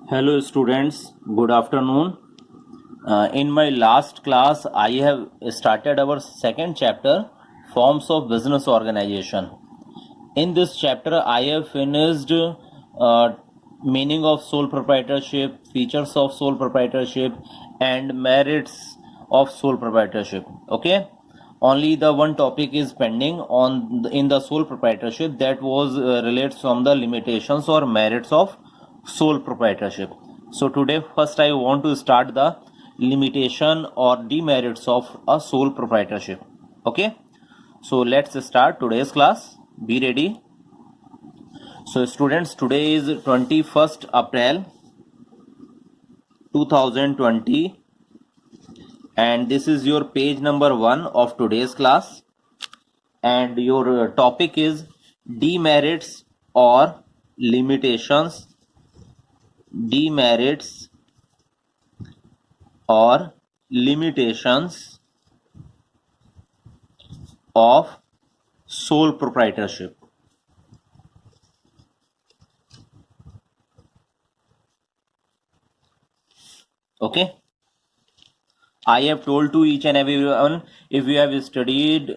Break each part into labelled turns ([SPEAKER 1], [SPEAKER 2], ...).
[SPEAKER 1] Hello students, good afternoon. In my last class, I have started our second chapter, Forms of Business Organization. In this chapter, I have finished meaning of sole proprietorship, features of sole proprietorship, and merits of sole proprietorship. Okay, only the one topic is pending in the sole proprietorship, that was relates from the limitations or merits of sole proprietorship. So today, first I want to start the limitation or demerits of a sole proprietorship. Okay, so let's start today's class. Be ready. So students, today is 21st April 2020 and this is your page number 1 of today's class, and your topic is demerits or limitations, demerits or limitations of sole proprietorship. Okay, I have told to each and everyone, if you have studied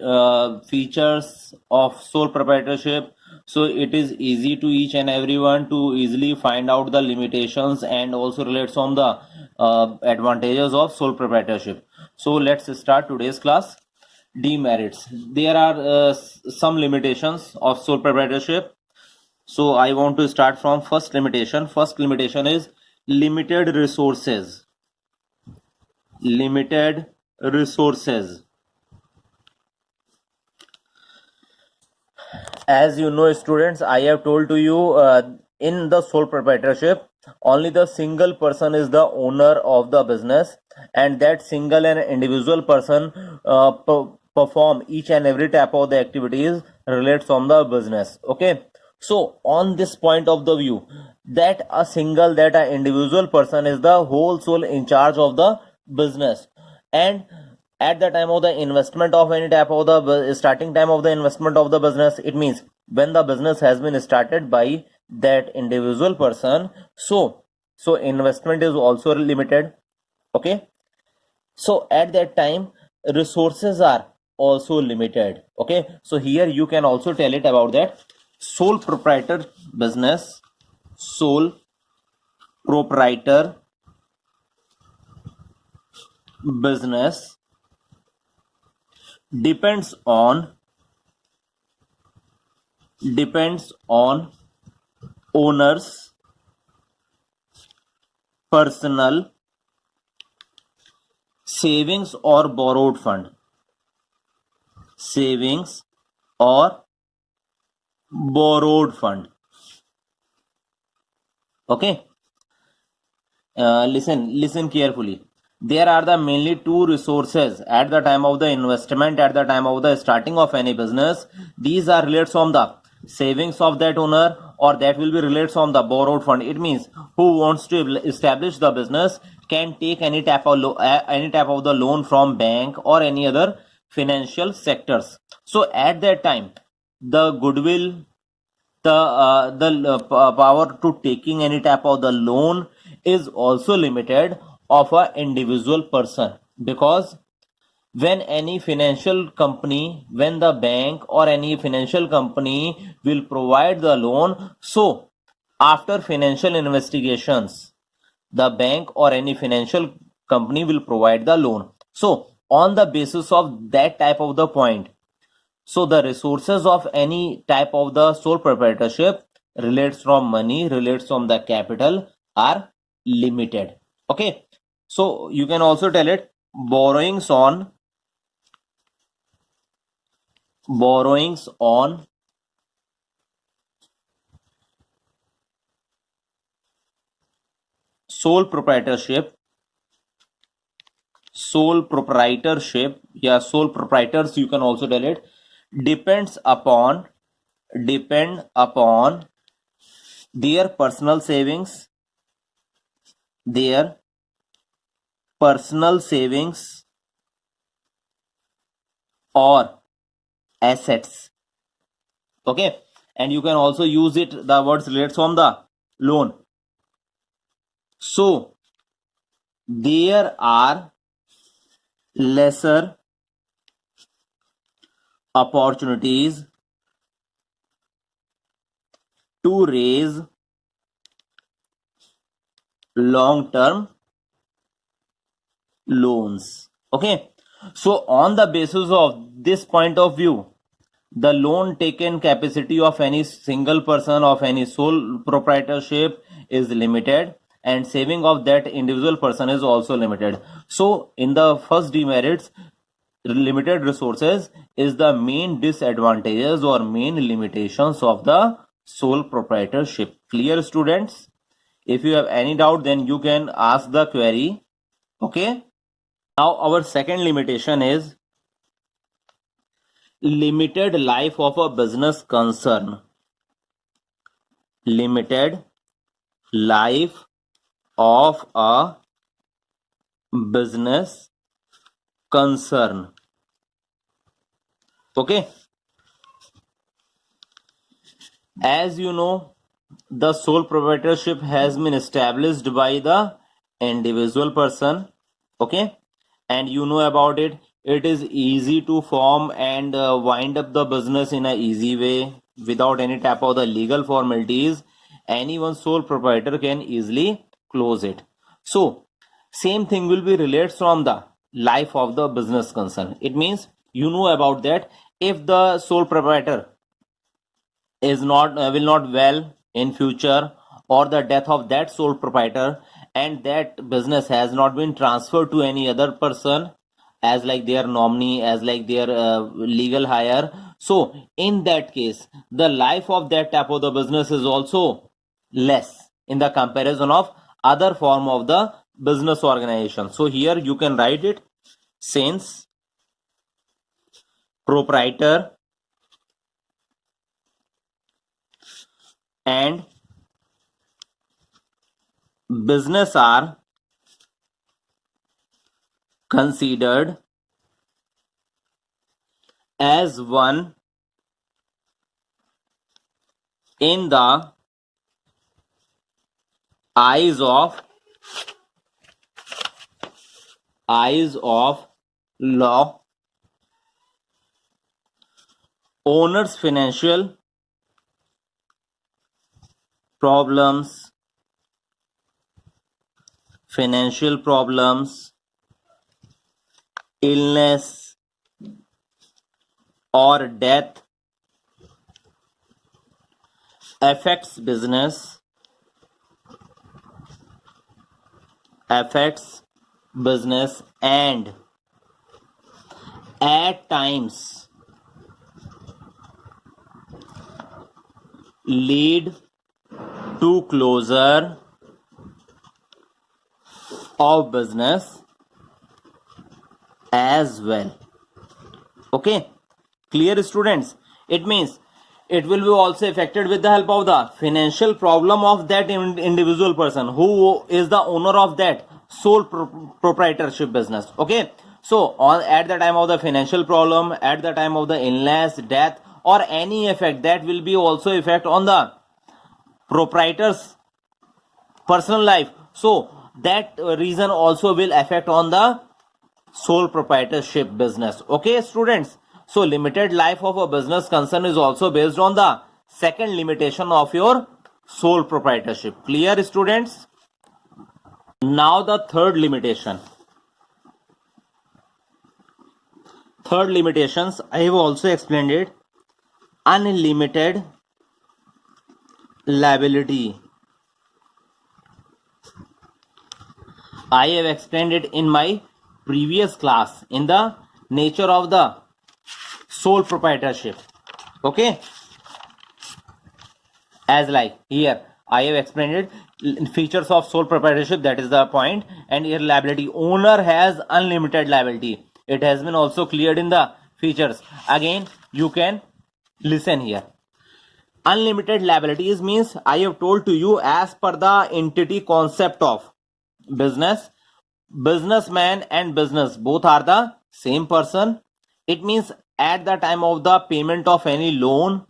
[SPEAKER 1] features of sole proprietorship, so it is easy to each and everyone to easily find out the limitations and also relates on the advantages of sole proprietorship. So let's start today's class. Demerits. There are some limitations of sole proprietorship. So I want to start from first limitation. First limitation is limited resources. Limited resources. As you know, students, I have told to you in the sole proprietorship, only the single person is the owner of the business, and that single and individual person perform each and every type of the activities related from the business. Okay, so on this point of the view, that an individual person is the whole soul in charge of the business, and at the time of the investment of any type of the starting time of the investment of the business, it means when the business has been started by that individual person, so investment is also limited. Okay, so at that time resources are also limited. Okay, so here you can also tell it about that sole proprietor business, sole proprietor business depends on owner's personal savings or borrowed fund. Savings or borrowed fund. Okay, listen carefully. There are the mainly two resources at the time of the investment, at the time of the starting of any business. These are related from the savings of that owner, or that will be related from the borrowed fund. It means who wants to establish the business can take any type of the loan from bank or any other financial sectors. So at that time, the goodwill, the power to taking any type of the loan is also limited of a individual person, because when any financial company, when the bank or any financial company will provide the loan, so after financial investigations, the bank or any financial company will provide the loan. So on the basis of that type of the point, so the resources of any type of the sole proprietorship relates from money, relates from the capital, are limited. Okay, so you can also tell it borrowings on sole proprietorship, yeah, sole proprietors, you can also tell it, depend upon their personal savings, their personal savings or assets. Okay, and you can also use it, the words related from the loan. So there are lesser opportunities to raise long term loans. Okay, so on the basis of this point of view, the loan taken capacity of any single person of any sole proprietorship is limited, and saving of that individual person is also limited. So in the first demerits, limited resources is the main disadvantages or main limitations of the sole proprietorship. Clear, students? If you have any doubt, then you can ask the query. Okay, now our second limitation is limited life of a business concern. Limited life of a business concern. Okay, as you know, the sole proprietorship has been established by the individual person. Okay, and you know about it. It is easy to form and wind up the business in a easy way without any type of the legal formalities. Anyone sole proprietor can easily close it. So same thing will be related from the life of the business concern. It means you know about that if the sole proprietor is not will not well in future, or the death of that sole proprietor, and that business has not been transferred to any other person as like their nominee, as like their legal hire, so in that case the life of that type of the business is also less in the comparison of other form of the business organization. So here you can write it, since proprietor and business are considered as one in the eyes of law, owner's financial problems, illness or death affects business and at times lead to closure of business as well. Okay, clear, students? It means it will be also affected with the help of the financial problem of that individual person who is the owner of that sole proprietorship business. Okay, so at the time of the financial problem, at the time of the illness, death, or any effect, that will be also effect on the proprietor's personal life, so that reason also will affect on the sole proprietorship business. Okay, students? So limited life of a business concern is also based on the second limitation of your sole proprietorship. Clear, students? Now the third limitation. Third limitations, I have also explained it. Unlimited liability. I have explained it in my previous class in the nature of the sole proprietorship. Okay, as like here I have explained it, features of sole proprietorship, that is the point, and here liability, owner has unlimited liability. It has been also cleared in the features. Again you can listen here. Unlimited liabilities means I have told to you, as per the entity concept of business, businessman and business both are the same person. It means at the time of the payment of any loan,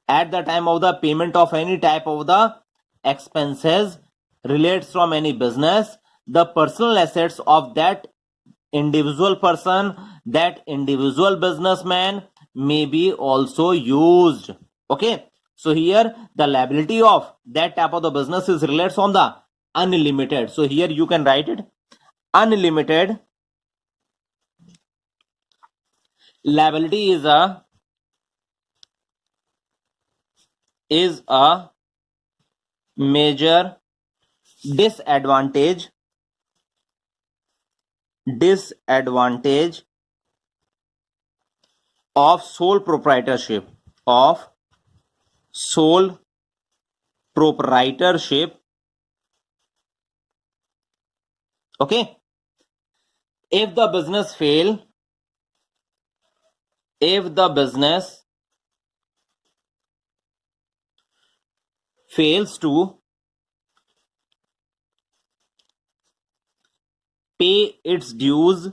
[SPEAKER 1] at the time of the payment of any type of the expenses, relates from any business, the personal assets of that individual person, that individual businessman may be also used. Okay, so here the liability of that type of the business is relates from the unlimited. So here you can write it, unlimited liability is a major disadvantage of sole proprietorship, of sole proprietorship. Okay, if the business fails to pay its dues,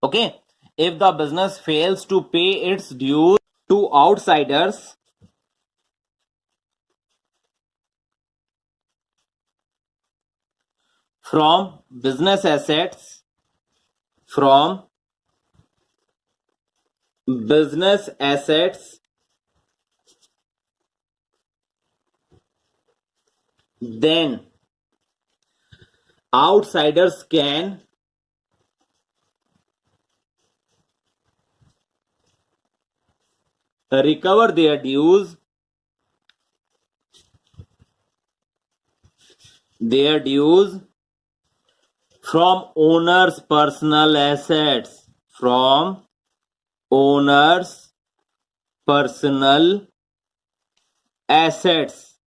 [SPEAKER 1] okay, if the business fails to pay its dues to outsiders, from business assets, then outsiders can recover their dues from owner's personal assets, from owner's personal assets.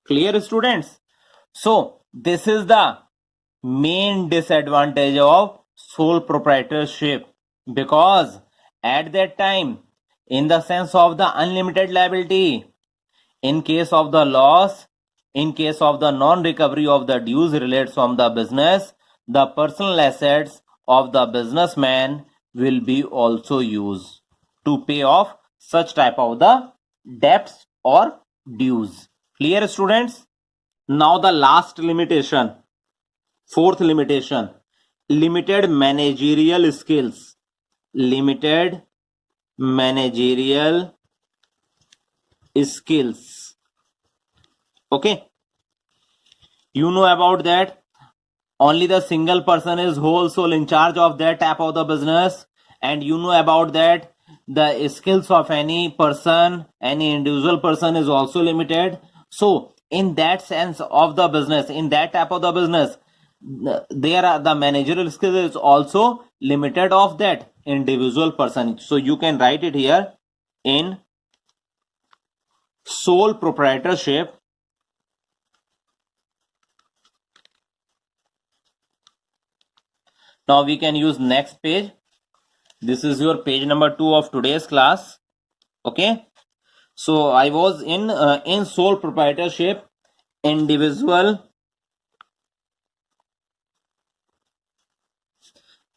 [SPEAKER 1] Clear, students? So this is the main disadvantage of sole proprietorship, because at that time, in the sense of the unlimited liability, in case of the loss, in case of the non-recovery of the dues related from the business, the personal assets of the businessman will be also used to pay off such type of the debts or dues. Clear, students? Now the last limitation, fourth limitation, limited managerial skills. Limited managerial skills. Okay, you know about that. Only the single person is whole soul in charge of that type of the business, and you know about that the skills of any person, any individual person is also limited. So in that sense of the business, in that type of the business, there are the managerial skills is also limited of that individual person. So you can write it here, in sole proprietorship, now we can use next page. This is your page number 2 of today's class. Okay, so I was in sole proprietorship, individual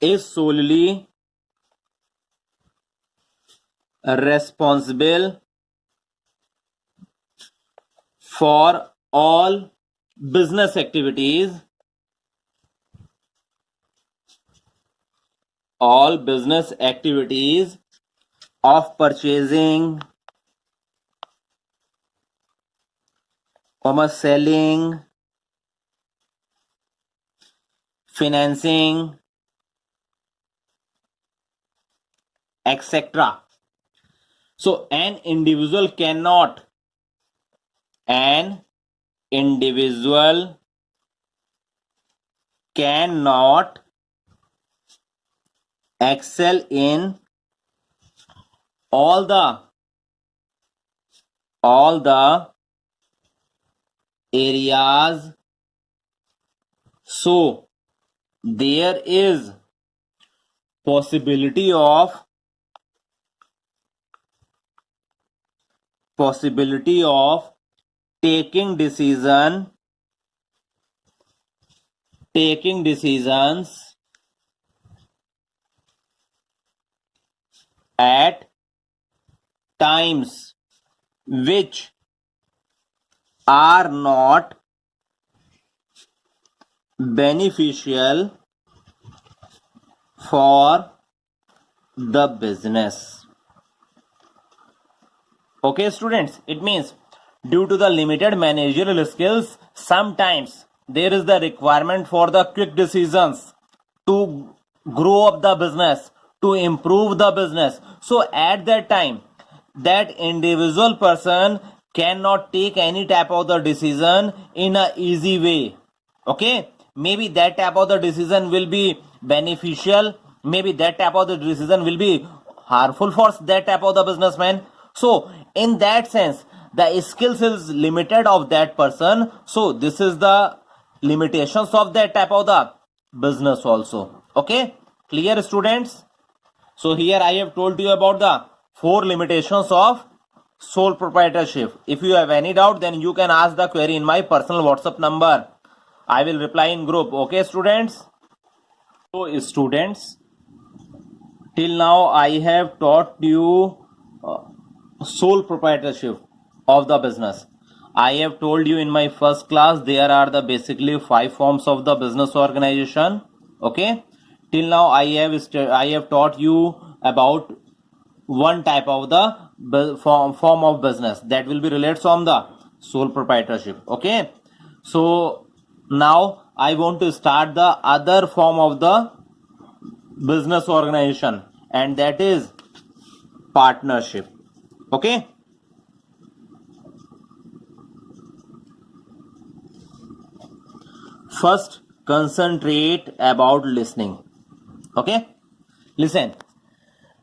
[SPEAKER 1] is solely responsible for all business activities, of purchasing, selling, financing, etc. So an individual cannot excel in all the areas, so there is possibility of taking decisions at times which are not beneficial for the business. Okay, students, it means due to the limited managerial skills, sometimes there is the requirement for the quick decisions to grow up the business, to improve the business. So at that time, that individual person cannot take any type of the decision in a easy way. Okay, maybe that type of the decision will be beneficial, maybe that type of the decision will be harmful for that type of the businessman. So in that sense, the skills is limited of that person. So this is the limitations of that type of the business also. Okay, clear, students? So here I have told you about the 4 limitations of sole proprietorship. If you have any doubt, then you can ask the query in my personal WhatsApp number. I will reply in group. Okay, students? So students, till now I have taught you sole proprietorship of the business. I have told you in my first class there are the basically 5 forms of the business organization. Okay, till now I have taught you about one type of the form of business that will be related from the sole proprietorship. Okay, so now I want to start the other form of the business organization, and that is partnership. Okay, first concentrate about listening. Okay, listen.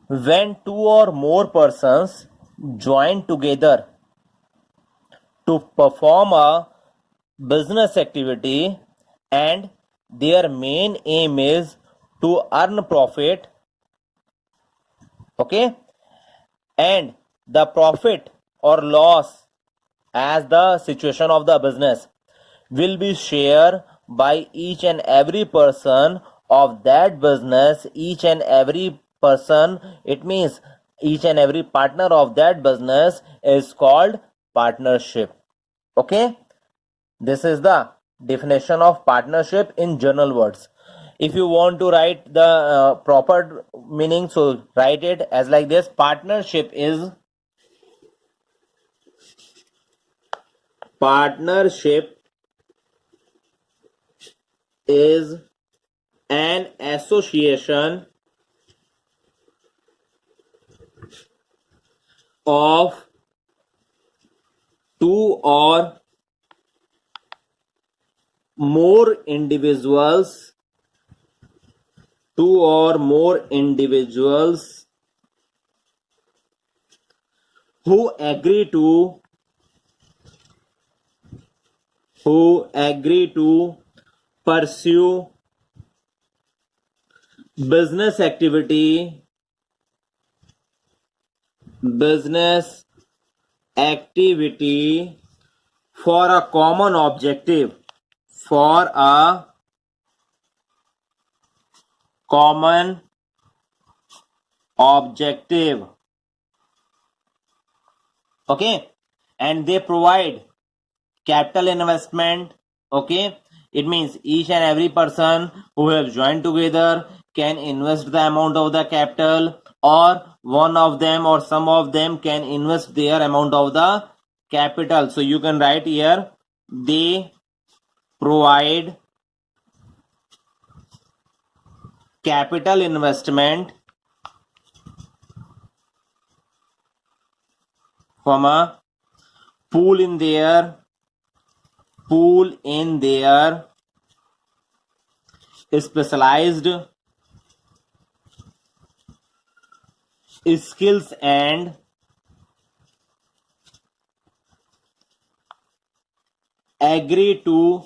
[SPEAKER 1] When 2 or more persons join together to perform a business activity and their main aim is to earn profit, okay, and the profit or loss as the situation of the business will be shared by each and every person of that business. Each and every person, it means each and every partner of that business is called partnership. Okay, this is the definition of partnership in general words. If you want to write the proper meaning, so write it as like this: partnership is an association of 2 or more individuals who agree to pursue business activity for a common objective, okay, and they provide capital investment. Okay, it means each and every person who have joined together can invest the amount of the capital, or one of them or some of them can invest their amount of the capital. So you can write here, they provide capital investment from a pool in their specialized skills and agree to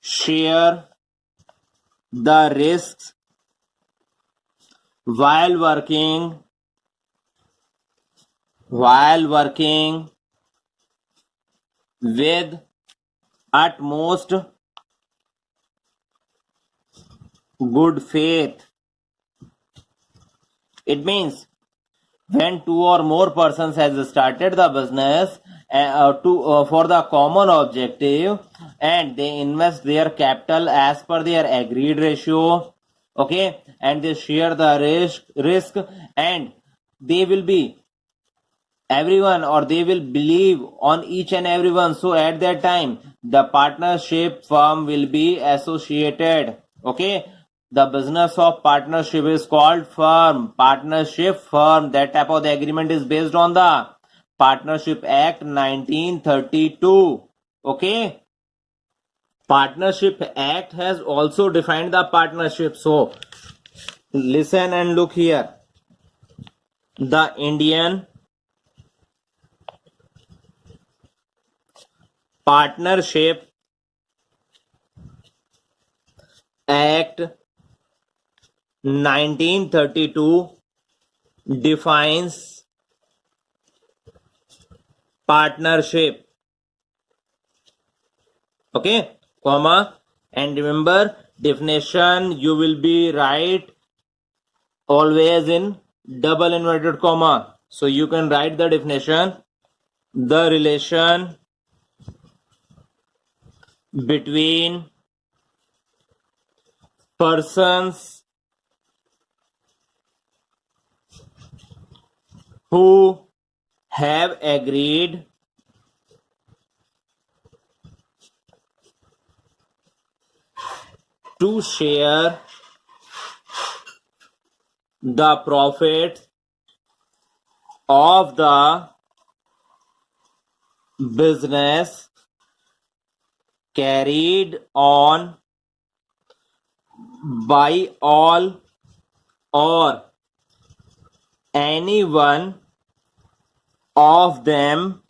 [SPEAKER 1] share the risks while working with utmost good faith. It means when 2 or more persons has started the business for the common objective, and they invest their capital as per their agreed ratio. Okay, and they share the risk, and they will be everyone, or they will believe on each and everyone. So at that time the partnership firm will be associated. Okay, the business of partnership is called firm, partnership firm. That type of the agreement is based on the Partnership Act 1932. Okay, Partnership Act has also defined the partnership. So listen and look here. The Indian Partnership Act 1932 defines partnership. Okay, comma, and remember, definition you will be write always in double inverted comma. So you can write the definition: the relation between persons who have agreed to share the profits of the business carried on by all or any one of them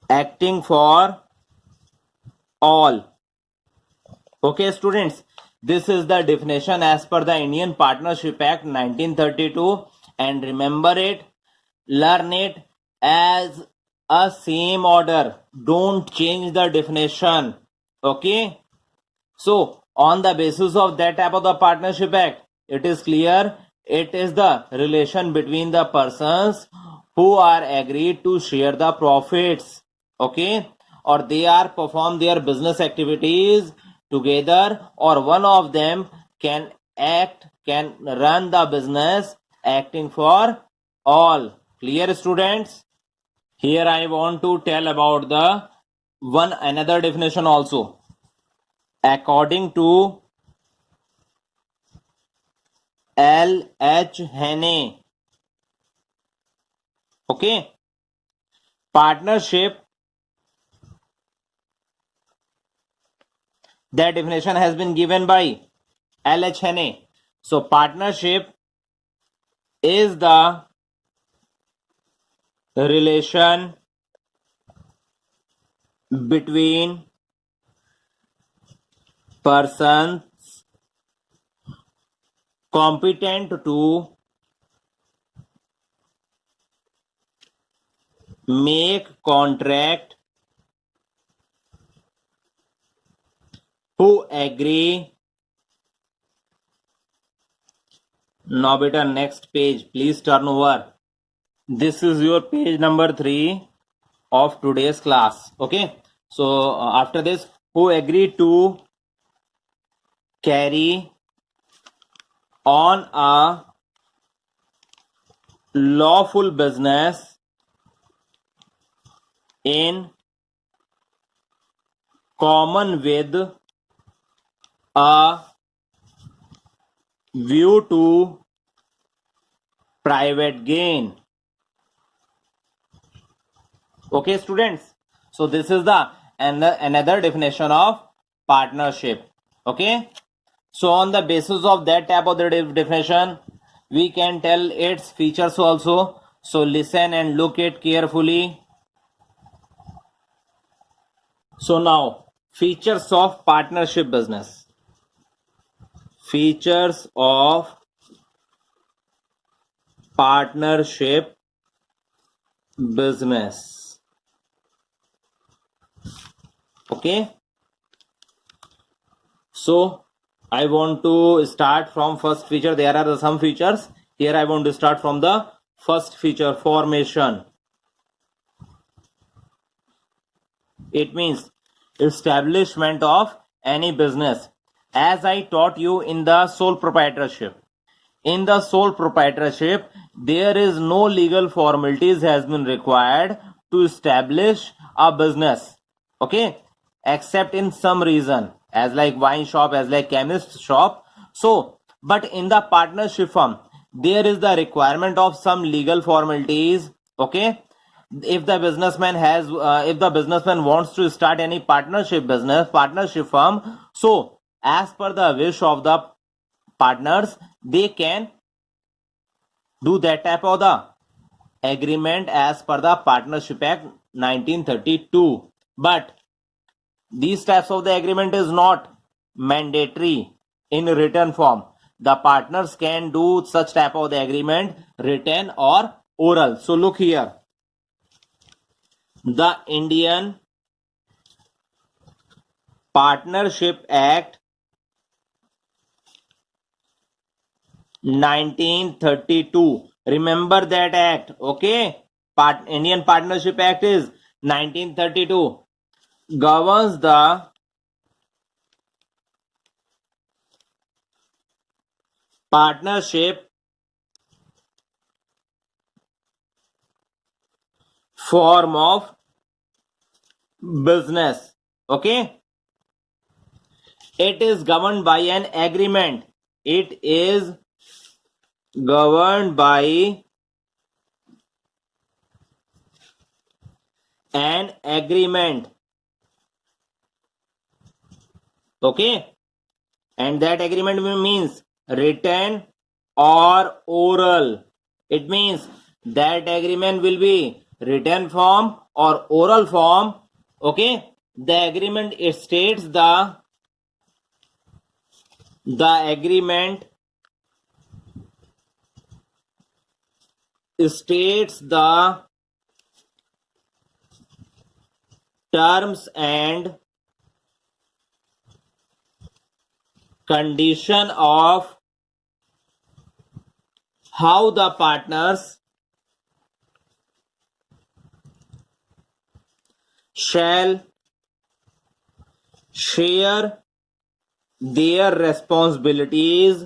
[SPEAKER 1] acting for all. Okay, students, this is the definition as per the Indian Partnership Act 1932, and remember it, learn it as a same order. Don't change the definition. Okay, so on the basis of that type of the Partnership Act, it is clear it is the relation between the persons who are agreed to share the profits. Okay, or they are perform their business activities together, or one of them can run the business acting for all. Clear, students? Here I want to tell about the another definition also. According to L.H. Hannay, okay, partnership, that definition has been given by L.H. Hannay. So partnership is the relation between persons competent to make contract, who agree. Now beta, next page, please turn over. This is your page number 3 of today's class. Okay, so after this, who agree to carry on a lawful business in common with a view to private gain. Okay, students, so this is the another definition of partnership. Okay, so on the basis of that type of the definition, we can tell its features also. So listen and look it carefully. So now, features of partnership business. Features of partnership business. Okay, so I want to start from first feature. There are some features. Here I want to start from the first feature, formation. It means establishment of any business. As I taught you in the sole proprietorship. In the sole proprietorship, there is no legal formalities has been required to establish a business. Okay, except in some reason, as like wine shop, as like chemist shop. So, but in the partnership firm, there is the requirement of some legal formalities. Okay, if the businessman has, if the businessman wants to start any partnership business, partnership firm, so as per the wish of the partners, they can do that type of the agreement as per the Partnership Act 1932. But these types of the agreement is not mandatory in written form. The partners can do such type of the agreement written or oral. So look here. The Indian Partnership Act 1932. Remember that act. Okay. Indian Partnership Act is 1932. Governs the partnership form of business. Okay. It is governed by an agreement. It is governed by an agreement. Okay. And that agreement means written or oral. It means that agreement will be written form or oral form. Okay. The agreement, it states the agreement states the terms and condition of how the partners shall share their responsibilities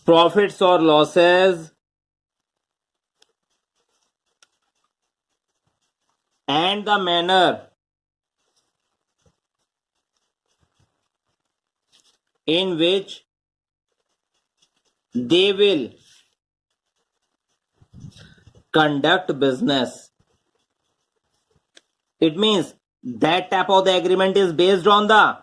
[SPEAKER 1] profits or losses and the manner in which they will conduct business. It means that type of the agreement is based on the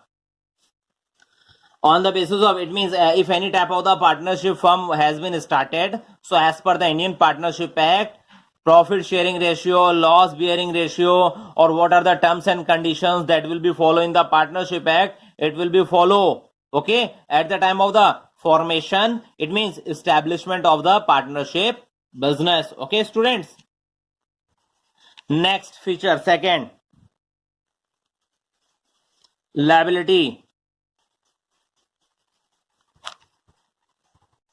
[SPEAKER 1] basis of, it means if any type of the partnership firm has been started, so as per the Indian Partnership Act, profit sharing ratio, loss bearing ratio, or what are the terms and conditions that will be following the Partnership Act, it will be follow. Okay, at the time of the formation, it means establishment of the partnership business. Okay, students. Next feature, second, liability.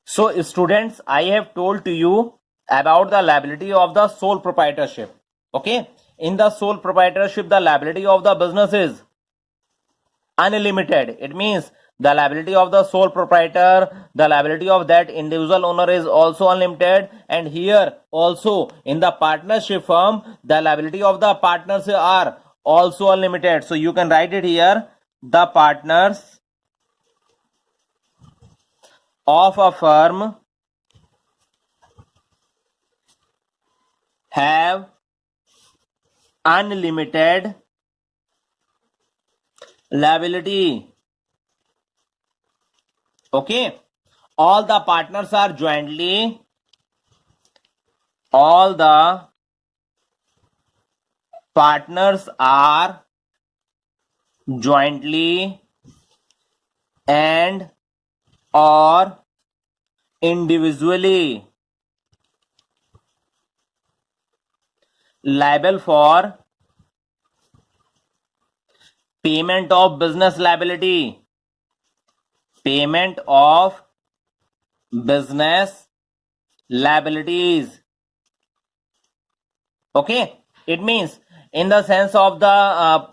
[SPEAKER 1] So students, I have told to you about the liability of the sole proprietorship. Okay, in the sole proprietorship, the liability of the business is unlimited. It means the liability of the sole proprietor, the liability of that individual owner is also unlimited. And here also in the partnership firm, the liability of the partners are also unlimited. So you can write it here. The partners of a firm have unlimited liability. Okay, all the partners are jointly, all the partners are jointly and or individually liable for payment of business liability, payment of business liabilities. Okay, it means in the sense of the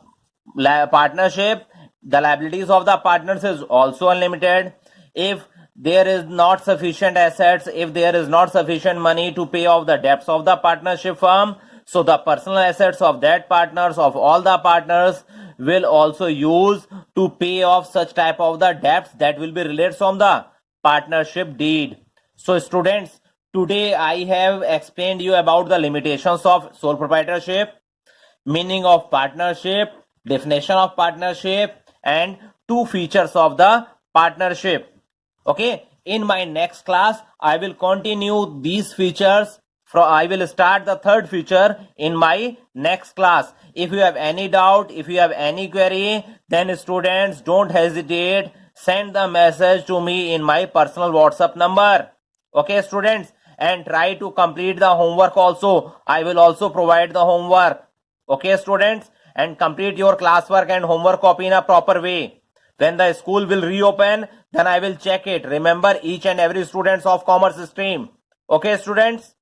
[SPEAKER 1] partnership, the liabilities of the partners is also unlimited. If there is not sufficient assets, if there is not sufficient money to pay off the debts of the partnership firm, so the personal assets of that partners, of all the partners, will also use to pay off such type of the debts that will be related from the partnership deed. So students, today I have explained you about the limitations of sole proprietorship, meaning of partnership, definition of partnership, and two features of the partnership. Okay, in my next class I will continue these features. I will start the third feature in my next class. If you have any doubt, if you have any query, then students, don't hesitate, send the message to me in my personal WhatsApp number. Okay students, and try to complete the homework also. I will also provide the homework. Okay students, and complete your classwork and homework copy in a proper way. When the school will reopen, then I will check it. Remember, each and every students of commerce stream. Okay students.